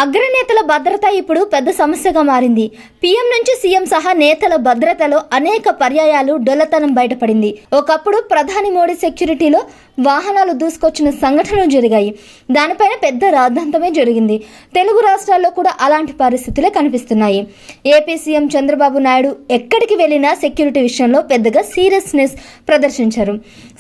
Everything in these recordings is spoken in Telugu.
అగ్రనేతల భద్రత ఇప్పుడు పెద్ద సమస్యగా మారింది. పీఎం నుంచి సీఎం సహా నేతల భద్రతలో అనేక పర్యాయాలు డొల్లతనం బయటపడింది. ఒకప్పుడు ప్రధాని మోడీ సెక్యూరిటీలో వాహనాలు దూసుకొచ్చిన సంఘటనలు జరిగాయి. దానిపైన పెద్ద రాద్ధాంతమే జరిగింది. తెలుగు రాష్ట్రాల్లో కూడా అలాంటి పరిస్థితులే కనిపిస్తున్నాయి. ఏపీ సీఎం చంద్రబాబు నాయుడు ఎక్కడికి వెళ్ళినా సెక్యూరిటీ విషయంలో పెద్దగా సీరియస్నెస్ ప్రదర్శించారు.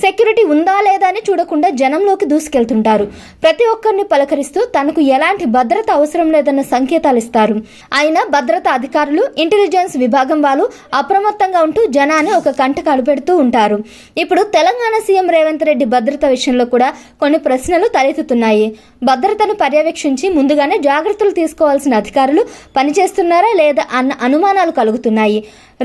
సెక్యూరిటీ ఉందా లేదా అని చూడకుండా జనంలోకి దూసుకెళ్తుంటారు. ప్రతి ఒక్కరిని పలకరిస్తూ తనకు ఎలాంటి భద్రత అవసరం లేదన్న సంకేతాలు ఇస్తారు. అయినా భద్రతా అధికారులు, ఇంటెలిజెన్స్ విభాగం వాళ్ళు అప్రమత్తంగా ఉంటూ జనాన్ని ఒక కంటకాలు పెడుతూ ఉంటారు. ఇప్పుడు తెలంగాణ సీఎం రేవంత్ రెడ్డి భద్రత విషయంలో కూడా కొన్ని ప్రశ్నలు తలెత్తుతున్నాయి. భద్రతను పర్యవేక్షించి ముందుగానే జాగ్రత్తలు తీసుకోవాల్సిన అధికారులు పనిచేస్తున్నారా లేదా అన్న అనుమానాలు కలుగుతున్నాయి.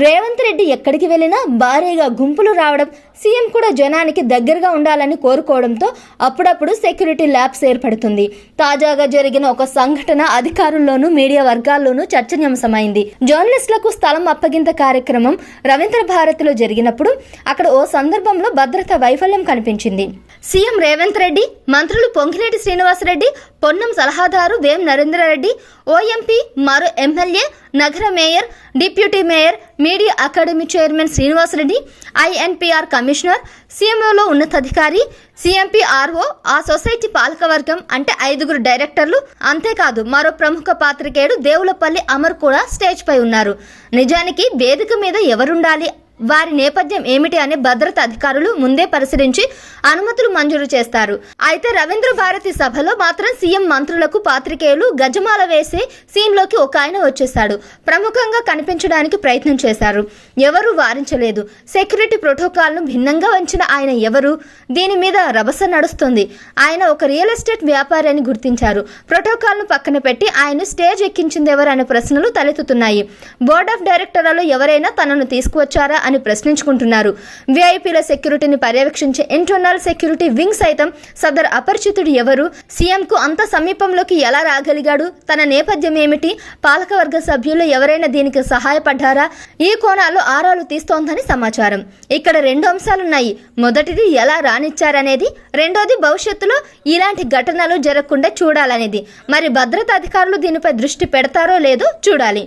రేవంత్ రెడ్డి ఎక్కడికి వెళ్ళినా భారీగా గుంపులు రావడం, సీఎం కూడా జనానికి దగ్గరగా ఉండాలని కోరుకోవడంతో అప్పుడప్పుడు సెక్యూరిటీ ల్యాబ్స్ ఏర్పడుతుంది. తాజాగా జరిగిన ఒక సంఘటన అధికారుల్లోనూ మీడియా వర్గాల్లోనూ చర్చనీయాంశమైంది. జర్నలిస్టులకు స్థలం అప్పగింత కార్యక్రమం రవీంద్ర భారతిలో జరిగినప్పుడు అక్కడ ఓ సందర్భంలో భద్రతా వైఫల్యం కనిపించింది. సీఎం రేవంత్ రెడ్డి, మంత్రులు పొంగినేటి శ్రీనివాసరెడ్డి, పొన్నం సలహాదారు వేం నరేంద్రరెడ్డి, ఓఎంపీ, మరో ఎమ్మెల్యే, నగర mayor, deputy mayor, media academy chairman Srinivasa Reddy, INPR commissioner, సీఎంఓలో ఉన్నతాధికారి, సిఎంపిఆర్ఓ, ఆ సొసైటీ పాలకవర్గం అంటే 5 డైరెక్టర్లు, అంతేకాదు మరో ప్రముఖ పాత్రికేయుడు దేవులపల్లి అమర్ కూడా స్టేజ్ పై ఉన్నారు. నిజానికి వేదిక మీద ఎవరుండాలి, వారి నేపథ్యం ఏమిటి అనే భద్రతా అధికారులు ముందే పరిశీలించి అనుమతులు మంజూరు చేస్తారు. అయితే రవీంద్ర భారతి సభలో మాత్రం సీఎం మంత్రులకు పాత్రికేయులు గజమాల వేసే సీన్లోకి ఒక ఆయన వచ్చేశాడు. ప్రముఖంగా కనిపించడానికి ప్రయత్నం చేశారు. ఎవరూ వారించలేదు. సెక్యూరిటీ ప్రోటోకాల్ను భిన్నంగా వంచిన ఆయన ఎవరు? దీని మీద రభస నడుస్తుంది. ఆయన ఒక రియల్ ఎస్టేట్ వ్యాపారి అని గుర్తించారు. ప్రోటోకాల్ను పక్కన పెట్టి ఆయన స్టేజ్ ఎక్కించింది ఎవరు అనే ప్రశ్నలు తలెత్తుతున్నాయి. బోర్డ్ ఆఫ్ డైరెక్టర్లలో ఎవరైనా తనను తీసుకువచ్చారా అని ప్రశ్నించుకుంటున్నారు. వీఐపీల సెక్యూరిటీని పర్యవేక్షించే ఇంటర్నల్ సెక్యూరిటీ వింగ్ సైతం సదర్ అపరిచితుడు ఎవరు, సీఎంకు అంత సమీపంలోకి ఎలా రాగలిగాడు, తన నేపథ్యం ఏమిటి, పాలకవర్గ సభ్యులు ఎవరైనా దీనికి సహాయపడ్డారా, ఈ కోణాల్లో ఆరాలు తీస్తోందని సమాచారం. ఇక్కడ 2 అంశాలున్నాయి. మొదటిది ఎలా రానిచ్చారనేది, రెండోది భవిష్యత్తులో ఇలాంటి ఘటనలు జరగకుండా చూడాలనేది. మరి భద్రతా అధికారులు దీనిపై దృష్టి పెడతారో లేదో చూడాలి.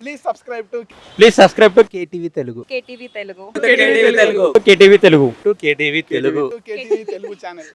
Please subscribe to KTV Telugu. KTV Telugu. KTV Telugu channel.